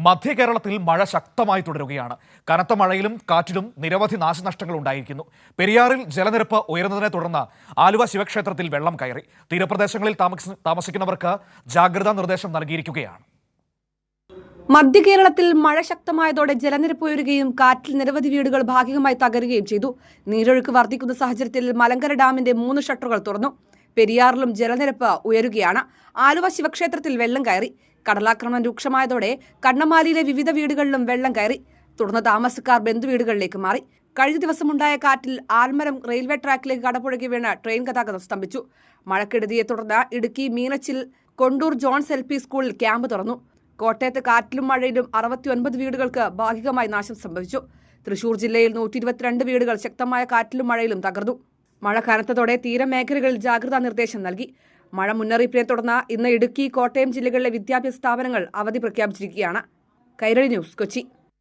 മധ്യ കേരളത്തിൽ മഴ ശക്തമായി തുടരുകയാണ്. കനത്ത മഴയിലും കാറ്റിലും നിരവധി നാശനഷ്ടങ്ങൾ ഉണ്ടായിരിക്കുന്നു. പെരിയാറിൽ ജലനിരപ്പ് ഉയർന്നതിനെ തുടർന്ന് ആലുവ ശിവക്ഷേത്രത്തിൽ വെള്ളം കയറി. തീരപ്രദേശങ്ങളിൽ താമസിക്കുന്നവർക്ക് ജാഗ്രതാ നിർദ്ദേശം നൽകിയിരിക്കുകയാണ്. മധ്യ കേരളത്തിൽ മഴ ശക്തമായതോടെ ജലനിരപ്പ് ഉയരുകയും കാറ്റിൽ നിരവധി വീടുകൾ ഭാഗികമായി തകരുകയും ചെയ്തു. നീരൊഴുക്ക് വർദ്ധിക്കുന്ന സാഹചര്യത്തിൽ മലങ്കര ഡാമിന്റെ 3 ഷട്ടറുകൾ തുറന്നു. പെരിയാറിലും ജലനിരപ്പ് ഉയരുകയാണ്. ആലുവ ശിവക്ഷേത്രത്തിൽ വെള്ളം കയറി. കടലാക്രമണം രൂക്ഷമായതോടെ കണ്ണമാലിയിലെ വിവിധ വീടുകളിലും വെള്ളം കയറി. തുടർന്ന് താമസക്കാർ ബന്ധുവീടുകളിലേക്ക് മാറി. കഴിഞ്ഞ ദിവസമുണ്ടായ കാറ്റിൽ ആൽമരം റെയിൽവേ ട്രാക്കിലേക്ക് കടപുഴകി വീണ് ട്രെയിൻ ഗതാഗതം സ്തംഭിച്ചു. മഴക്കെടുതിയെ തുടർന്ന് ഇടുക്കി മീനച്ചിൽ കൊണ്ടൂർ ജോൺസ് LP സ്കൂളിൽ ക്യാമ്പ് തുറന്നു. കോട്ടയത്ത് കാറ്റിലും മഴയിലും 69 വീടുകൾക്ക് ഭാഗികമായി നാശം സംഭവിച്ചു. തൃശൂർ ജില്ലയിൽ 122 വീടുകൾ ശക്തമായ കാറ്റിലും മഴയിലും തകർന്നു. മഴ കനത്തതോടെ തീരമേഖലകളിൽ ജാഗ്രതാ നിർദ്ദേശം നൽകി. മഴ മുന്നറിയിപ്പിനെ തുടർന്ന് ഇന്ന് ഇടുക്കി, കോട്ടയം ജില്ലകളിലെ വിദ്യാഭ്യാസ സ്ഥാപനങ്ങൾ അവധി പ്രഖ്യാപിച്ചിരിക്കുകയാണ്. കൈരളി ന്യൂസ്, കൊച്ചി.